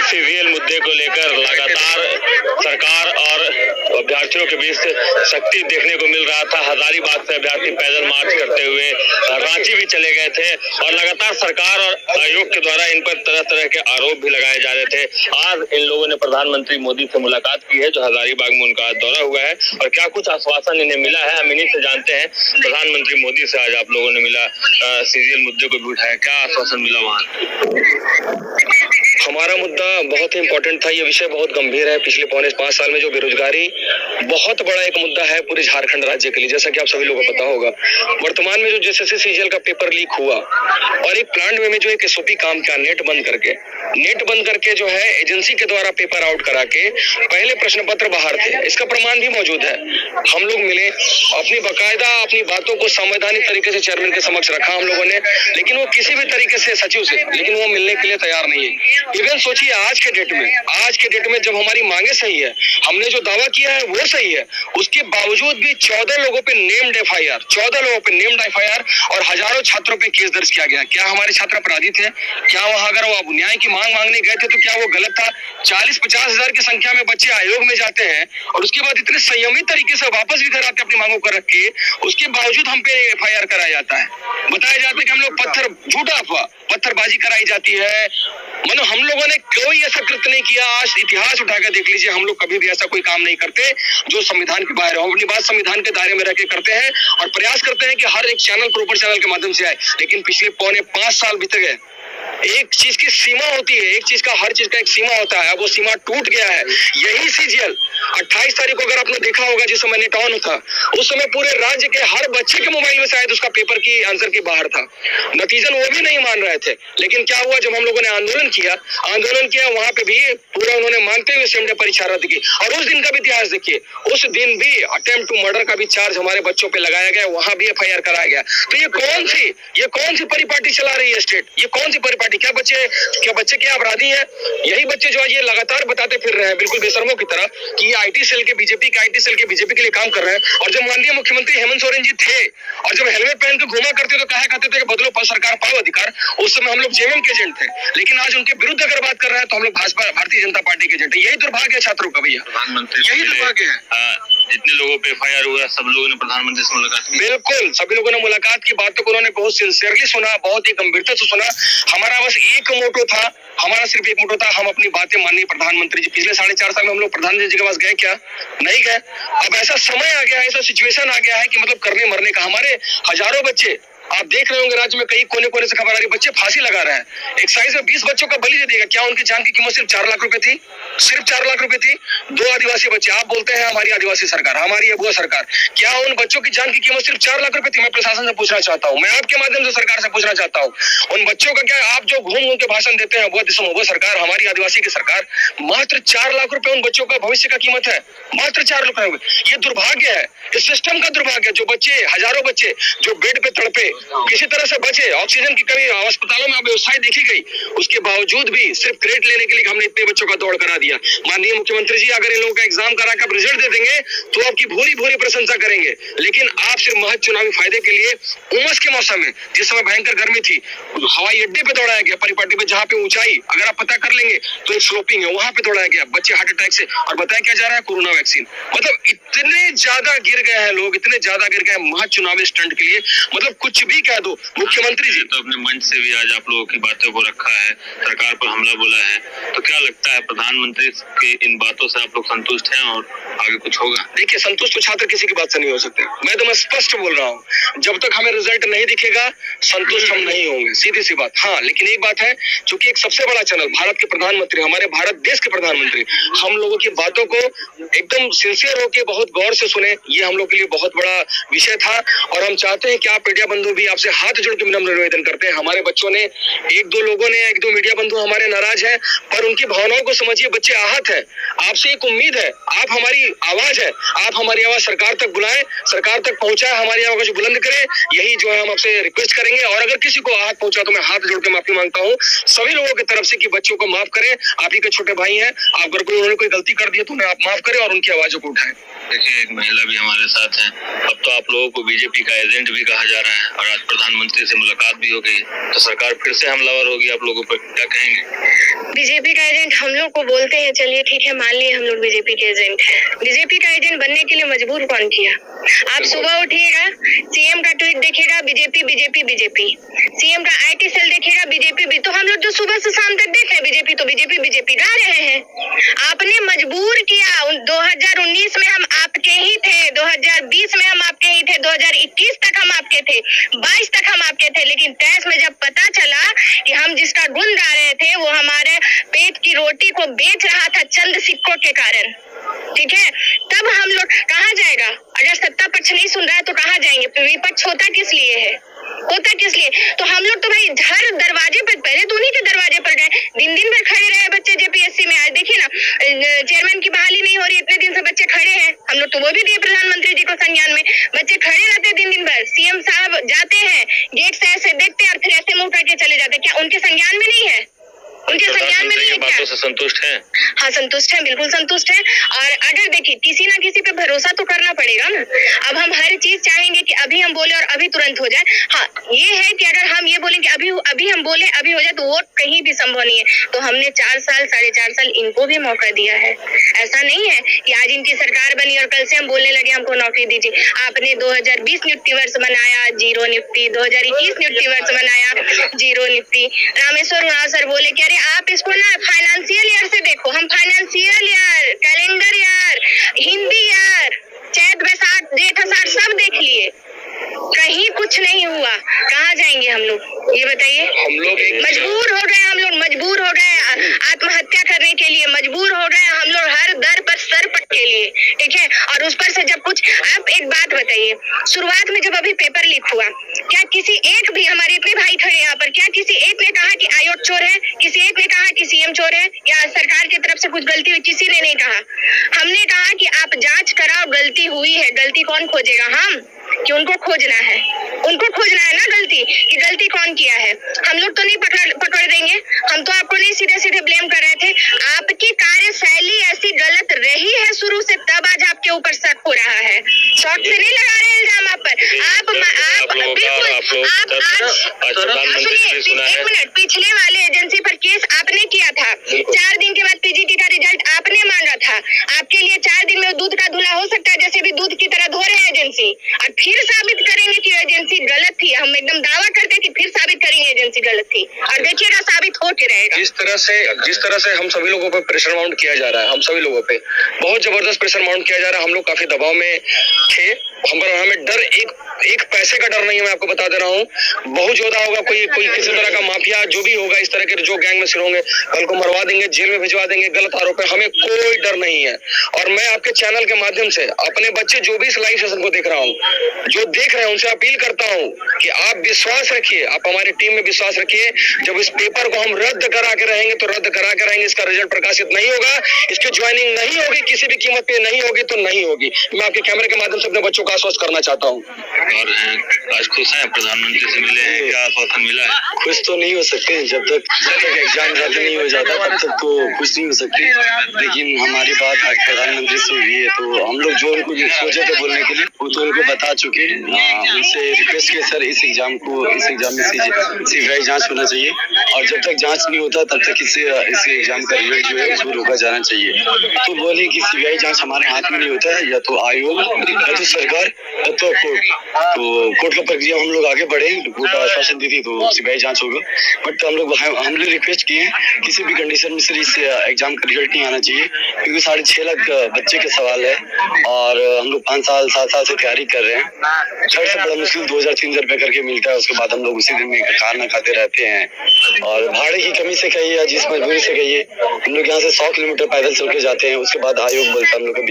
CGL मुद्दे को लेकर लगातार सरकार और अभ्यर्थियों के बीच सख्ती देखने को मिल रहा था। हजारीबाग से अभ्यर्थी पैदल मार्च करते हुए रांची भी चले गए थे और लगातार सरकार और आयोग के द्वारा इन पर तरह तरह के आरोप भी लगाए जा रहे थे। आज इन लोगों ने प्रधानमंत्री मोदी से मुलाकात की है, जो हजारीबाग में उनका दौरा हुआ है, और क्या कुछ आश्वासन इन्हें मिला है हम इन्हीं से जानते हैं। प्रधानमंत्री मोदी से आज आप लोगों ने मिला, सीजीएल मुद्दे को भी उठाया, क्या आश्वासन मिला वहाँ? हमारा मुद्दा बहुत ही इम्पोर्टेंट था। ये विषय बहुत गंभीर है। पिछले 5 साल में जो बेरोजगारी बहुत बड़ा एक मुद्दा है पूरे झारखंड राज्य के लिए, जैसा कि आप सभी लोगों को पता होगा। वर्तमान में जो जेएसएससी सीजीएल का पेपर लीक हुआ और एक प्लांट में जो एक एसओपी काम किया नेट बंद करके जो है एजेंसी के द्वारा पेपर आउट करा के पहले प्रश्न पत्र बाहर थे। इसका प्रमाण भी मौजूद है। हम लोग मिले, अपनी बकायदा अपनी बातों को संवैधानिक तरीके से चेयरमैन के समक्ष रखा हम लोगों ने, लेकिन वो किसी भी तरीके से सचिव से लेकिन वो मिलने के लिए तैयार नहीं है। इवन सोचिए आज के डेट में जब हमारी मांगे सही है, हमने जो दावा किया है वो सही है, उसके बावजूद भी 14 लोगों पे नेम्ड एफआईआर और हजारों छात्रों पे केस दर्ज किया गया। क्या हमारे छात्र अपराधी थे? क्या वहां अगर वो न्याय की मांग मांगने गए थे तो क्या वो गलत था? 40-50 हजार की संख्या में बच्चे आयोग में जाते हैं और उसके बाद इतने संयमित तरीके से वापस भी घर आते अपनी मांगों को रख के, उसके बावजूद हम पे एफआईआर कराया जाता है। बताया जाता है कि हम लोग झूठा अफवाह पत्थरबाजी कराई जाती है। मतलब हम लोगों ने कोई ऐसा कृत्य नहीं किया। आज इतिहास उठाकर देख लीजिए, हम लोग कभी भी ऐसा कोई काम नहीं करते जो संविधान के बाहर हो। अपनी बात संविधान के दायरे में रह के करते हैं और प्रयास करते हैं कि हर एक चैनल प्रॉपर चैनल के माध्यम से आए। लेकिन पिछले 5 साल बीत गए। एक चीज की सीमा होती है, एक चीज का हर चीज का एक सीमा होता है। अब वो सीमा टूट गया है। यही सीजीएल 28 तारीख को अगर आपने देखा होगा, जिस समय नेट ऑन था, उस समय पूरे राज्य के हर बच्चे के मोबाइल में शायद उसका पेपर की आंसर के बाहर था। नतीजन वो भी नहीं मान रहे थे। लेकिन क्या हुआ, जब हम लोगों ने आंदोलन किया वहां पे भी पूरा उन्होंने मानते हुए सेम डे परीक्षा रद्द की। और उस दिन का भी इतिहास देखिए, उस दिन भी अटेम्प्ट टू मर्डर का भी चार्ज हमारे बच्चों पे लगाया गया, वहां भी एफआईआर कराया गया। तो ये कौन सी परिपाटी चला रही है स्टेट? ये कौन सी परिपाटी? क्या बच्चे क्या अपराधी हैं? यही बच्चे जो है ये लगातार बताते फिर रहे हैं बिल्कुल बेशर्मों की तरह कि ये आईटी सेल के बीजेपी के लिए काम कर रहे हैं। और जब माननीय मुख्यमंत्री हेमंत सोरेन जी थे और जब हेलमेट पहन के घूमा करते तो कहा करते थे कि बदलो पर सरकार पाओ अधिकार, उस समय हम लोग जेएमएम के एजेंट थे। लेकिन आज उनके विरुद्ध अगर बात कर रहे हैं तो हम लोग भाजपा भारतीय जनता पार्टी के एजेंट है। यही दुर्भाग्य है छात्रों का भैया, यही दुर्भाग्य है। जितने लोगों पे एफआईआर हुआ सब लोगों ने प्रधानमंत्री से मुलाकात की। बिल्कुल सभी लोगों ने मुलाकात की। बातों को उन्होंने बहुत सिंसियरली सुना, बहुत ही गंभीरता से सुना। हमारा बस एक मोटो था, हम अपनी बातें माननीय प्रधानमंत्री जी। पिछले 4.5 साल में हम लोग प्रधानमंत्री जी के पास गए क्या? नहीं गए। अब ऐसा समय आ गया है, ऐसा सिचुएशन आ गया है कि मतलब करने मरने का। हमारे हजारों बच्चे आप देख रहे होंगे राज्य में कई कोने से खबर आ रही, बच्चे फांसी लगा रहे हैं। एक्साइज में 20 बच्चों का बलि दे देगा। क्या उनकी जान की कीमत सिर्फ 4 लाख रुपए थी? सिर्फ 4 लाख रुपए थी। 2 आदिवासी बच्चे, आप बोलते हैं हमारी आदिवासी सरकार, हमारी अबुआ सरकार, क्या उन बच्चों की जान की कीमत सिर्फ 4 लाख रुपए थी? मैं प्रशासन से पूछना चाहता हूँ, मैं आपके माध्यम से सरकार से पूछना चाहता हूँ, उन बच्चों का क्या? आप जो घूम के भाषण देते हैं अबुआ सरकार, हमारी आदिवासी की सरकार, मात्र 4 लाख रुपए उन बच्चों का भविष्य का कीमत है, मात्र 4 लाख रुपए। ये दुर्भाग्य है, इस सिस्टम का दुर्भाग्य। जो बच्चे, हजारों बच्चे जो बेड पे तड़पे, किसी तरह से बचे, ऑक्सीजन की कमी, अस्पतालों में व्यवस्थाएं देखी गई, उसके बावजूद भी सिर्फ क्रेडिट लेने के लिए हमने इतने बच्चों का दौड़ करा दिया। माननीय मुख्यमंत्री जी, अगर इन लोगों का एग्जाम करा कर रिजल्ट दे देंगे तो आपकी भूरी प्रशंसा करेंगे। लेकिन आप सिर्फ महज चुनावी फायदे के लिए उमस के मौसम में, जिस समय भयंकर गर्मी थी, हवाई अड्डे पे दौड़ाया गया परिपाटी पे, जहाँ पे ऊंचाई अगर आप पता कर लेंगे तो एक स्लोपिंग है, वहां पे दौड़ाया गया। बच्चे हार्ट अटैक से, और बताया क्या जा रहा है? Corona vaccine. मतलब इतने ज्यादा गिर गए हैं लोग, इतने ज्यादा गिर गए महज चुनावी स्टंट के लिए। मतलब कुछ भी कह दो। मुख्यमंत्री जी तो अपने मंच से भी आज आप लोगों की बातों को रखा है, सरकार पर हमला बोला है, तो क्या लगता है प्रधानमंत्री के इन बातों से आप लोग संतुष्ट हैं और आगे कुछ होगा? देखिए, संतुष्ट तो छात्र किसी की बात से नहीं हो सकते। मैं तो स्पष्ट बोल रहा हूँ, जब तक हमें रिजल्ट नहीं दिखेगा संतुष्ट हम नहीं होंगे, सीधी सी बात। हाँ, लेकिन एक बात है, चूंकि एक सबसे बड़ा चैनल भारत के प्रधानमंत्री, हमारे भारत देश के प्रधानमंत्री हम लोगों की बातों को एकदम सिंसियर होकर बहुत गौर से सुने, ये हम लोग के लिए बहुत बड़ा विषय था। और हम चाहते हैं कि आप मीडिया बंधु भी, आपसे हाथ जोड़ के विनम्र निवेदन करते हैं। हमारे बच्चों ने, एक दो मीडिया बंधु हमारे नाराज हैं, पर उनकी भावनाओं को समझिए। बच्चे आहत है, आपसे एक उम्मीद है, आप हमारी आवाज है, आप हमारी आवाज सरकार तक बुलाएं, सरकार तक पहुंचाए, हमारी आवाज बुलंद करें। यही जो है हम आपसे रिक्वेस्ट करेंगे। और अगर किसी को आहत पहुंचा तो मैं हाथ जोड़ के माफी मांगता हूँ सभी लोगों की तरफ से कि बच्चों को माफ करें। आप ही के छोटे भाई हैं, अगर कोई उन्होंने कोई गलती कर दी है तो उन्हें आप माफ करें और उनकी आवाजों को उठाएं। देखिए, एक महिला भी हमारे साथ है। अब तो आप लोगों को बीजेपी का एजेंट भी कहा जा रहा है और आज प्रधानमंत्री से मुलाकात भी हो गई, तो सरकार फिर से हमलावर होगी आप लोगों पर, क्या कहेंगे? बीजेपी का एजेंट हम लोग को बोलते हैं, चलिए ठीक है मान लिए हम लोग बीजेपी के एजेंट हैं। बीजेपी का एजेंट बनने के लिए मजबूर कौन किया? आप सुबह उठिएगा, सीएम का ट्वीट देखिएगा, बीजेपी बीजेपी बीजेपी, सीएम का आईटी सेल देखिएगा, बीजेपी। तो हम लोग जो सुबह से शाम तक देखे बीजेपी तो बीजेपी बीजेपी गा रहे हैं। आपने मजबूर किया। 2019 में हम आपके ही थे, 2020 में हम आपके ही थे, 2021 तक हम आपके थे, 22 तक हम आपके थे, लेकिन 23 में जब पता चला कि हम जिसका गुण गा रहे थे वो हमारे पेट की रोटी को बेच रहा था चंद सिक्कों के कारण, ठीक है, तब हम लोग कहाँ जाएगा? अगर सत्ता पक्ष नहीं सुन रहा है तो कहाँ जाएंगे? विपक्ष होता किस लिए है? होता किस लिए? तो हम लोग तो भाई हर दरवाजे पर, पहले तो उन्हीं के दरवाजे पर गए, दिन भर खड़े रहे बच्चे जेपीएससी में। आज देखिए ना, चेयरमैन की बहाली नहीं हो रही, इतने दिन से बच्चे खड़े हैं। हम लोग तो वो भी दिए प्रधानमंत्री जी को संज्ञान में, बच्चे खड़े रहते दिन भर। सीएम साहब जाते हैं गेट से ऐसे देखते हैं और फिर ऐसे मुंह करके चले जाते, क्या उनके संज्ञान में नहीं है? उनके संज्ञान में नहीं है क्या? बातों से संतुष्ट हैं? हाँ संतुष्ट हैं, बिल्कुल संतुष्ट हैं। और अगर देखिए किसी ना किसी पे भरोसा तो करना पड़ेगा ना। अब हम हर चीज चाहेंगे कि अभी हम बोले और अभी तुरंत हो जाए। हाँ ये है कि अगर हम ये बोलेंगे अभी हम बोले अभी हो जाए तो वो कहीं भी संभव नहीं है। तो हमने 4 साल 4.5 साल इनको भी मौका दिया है। ऐसा नहीं है कि आज इनकी सरकार बनी और कल से हम बोलने लगे हमको नौकरी दीजिए। आपने 2020 निफ्टी वर्ष बनाया, जीरो निफ्टी, 2021 निफ्टी वर्ष बनाया, zero Nifty. Rameshwar Oraon sir बोले कि आप इसको ना फाइनेंशियल ईयर से देखो। हम financial year, calendar year, Hindi year, चैत बैसाख जेठ आषाढ़ सब देख लिए, कहीं कुछ नहीं हुआ। कहाँ जाएंगे हम लोग ये बताइए? हम लोग मजबूर हो गए, हम लोग मजबूर हो गए आत्महत्या करने के लिए, मजबूर हो गए हम लोग हर दर पर सरपट के लिए, ठीक है। और उस पर से जब कुछ, आप एक बात बताइए, शुरुआत में जब अभी पेपर लीक हुआ, क्या किसी एक भी, हमारे इतने भाई खड़े यहाँ पर, क्या किसी एक ने कहा कि आयोग चोर है? किसी एक ने कहा कि सीएम चोर है या सरकार की तरफ से कुछ गलती हुई? किसी ने नहीं कहा। हमने कहा कि आप जांच कराओ, गलती हुई है, गलती कौन खोजेगा? हम, कि उनको खोजना है? उनको खोजना है ना गलती, कि गलती कौन किया है। हम लोग तो नहीं पकड़ देंगे, हम तो आपको नहीं सीधे सीधे ब्लेम कर रहे थे। आपकी कार्यशैली ऐसी गलत रही है शुरू से, तब आज आपके ऊपर शक हो रहा है। शौक से नहीं लगा रहे इल्जाम आप पर। एक मिनट, पिछले वाले एजेंसी पर केस आपने किया था, 4 दिन के बाद पीजीटी का रिजल्ट आपने मांगा था। आपके लिए 4 दिन में दूध का धुला हो सकता है, जैसे भी दूध की तरह धो रहे हैं एजेंसी, और फिर साबित करेंगे कि एजेंसी गलत थी। हम एकदम दावा करते हैं कि फिर साबित करेंगे एजेंसी गलत थी, और देखिएगा साबित हो के रहेगा। जिस तरह से हम सभी लोगों पे प्रेशर माउंट किया जा रहा है, हम सभी लोगों पे बहुत जबरदस्त प्रेशर माउंट किया जा रहा है। हम लोग काफी दबाव में थे, हमें डर एक पैसे का डर नहीं है। मैं आपको बता दे रहा हूँ, बहुत ज्यादा होगा, कोई किसी तरह का माफिया जो भी होगा, इस तरह के जो गैंग में सिर होंगे, कल को मरवा देंगे, जेल में भिजवा देंगे, गलत आरोप है। हमें कोई डर नहीं है। और मैं आपके चैनल के माध्यम से अपने बच्चे जो भी इस लाइव सेशन को देख रहा हूँ, जो देख रहे हैं, उनसे अपील करता हूँ कि आप विश्वास रखिए, आप हमारी टीम में विश्वास रखिए। जब इस पेपर को हम रद्द करा के रहेंगे तो रद्द करा के रहेंगे, इसका रिजल्ट प्रकाशित नहीं होगा, इसकी ज्वाइनिंग नहीं होगी, किसी भी कीमत पे नहीं होगी तो नहीं होगी। मैं आपके कैमरे के माध्यम से अपने बच्चों का आश्वस्त करना चाहता हूँ। और आज खुश हैं, प्रधानमंत्री से मिले हैं, क्या आश्वासन मिला है? खुश तो नहीं हो सकते, जब तक एग्जाम रद्द नहीं हो जाता तब तक तो खुश नहीं हो सकते। लेकिन हमारी बात आज प्रधानमंत्री से हुई है, तो हम लोग जो उनको सोचे थे बोलने के लिए वो तो उनको बता चुके। उनसे रिक्वेस्ट किया सर इस एग्जाम में सीबीआई जांच होना चाहिए, और जब तक जांच नहीं होता तब तक इस एग्जाम का रिजल्ट जो है उसको रोका जाना चाहिए। तो बोले कि सीबीआई जांच हमारे हाथ में नहीं होता है, या तो आयोग, या तो सरकार, या तो कोर्ट। तो कोर्ट का प्रक्रिया हम लोग आगे बढ़े, कोर्ट आश्वासन दी थी तो सीबीआई जांच होगा। बट हम लोग रिक्वेस्ट किए किसी भी कंडीशन में सिर्फ इस एग्जाम का रिजल्ट नहीं आना चाहिए, क्योंकि 6.5 लाख बच्चे के सवाल है, और हम लोग 5 साल 7 साल से तैयारी कर रहे हैं। घर से बड़ा मुश्किल 2000-3000 रुपए करके मिलता है, उसके बाद हम लोग उसी दिन में खाना खाते रहते हैं। और भाड़े की कमी से कहिए या जिस मजबूरी से कहिए, हम लोग यहाँ से 100 किलोमीटर पैदल चल के जाते हैं। उसके बाद आयोग बोलता है हम लोग का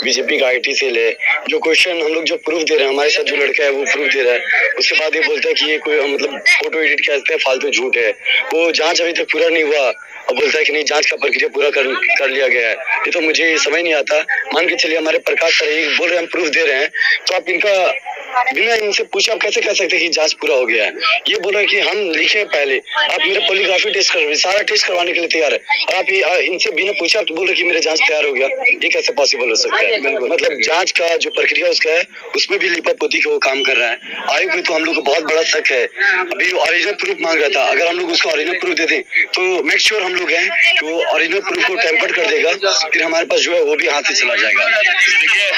बीजेपी का IT सेल है, जो क्वेश्चन हम लोग जो प्रूफ दे रहे हैं, हमारे साथ जो लड़का है वो प्रूफ दे रहा है, उसके बाद ये बोलता है कि ये कोई मतलब फोटो एडिट कहते हैं, फालतू झूठ है। वो जांच अभी तक पूरा नहीं हुआ और बोलता है कि नहीं जांच का प्रक्रिया पूरा कर लिया गया है। ये तो मुझे समझ नहीं आता। मान के चलिए हमारे प्रकाश सर बोल रहे हैं हम प्रूफ दे रहे हैं, तो आप इनका बिना इनसे पूछे आप कैसे कह सकते हैं कि जांच पूरा हो गया है? ये बोल रहे हैं कि हम लिखे पहले, आप मेरे पॉलीग्राफी टेस्ट कर, सारा टेस्ट करवाने के लिए तैयार है, और आप इनसे बिना पूछे आप बोल रहे कि मेरे जांच तैयार हो गया। ये कैसे पॉसिबल हो सकता है? मतलब जांच का जो प्रक्रिया उसका है उसमें भी लिपापोती का वो काम कर रहा है। आयोग पे तो हम लोग को बहुत बड़ा शक है। अभी ओरिजिनल प्रूफ मांग रहा था, अगर हम लोग उसको ओरिजिनल प्रूफ दे दें तो मेक श्योर हम लोग हैं कि वो ओरिजिनल प्रूफ को टेम्पर कर देगा, फिर हमारे पास जो है वो भी हाथ से चला जाएगा। देखिए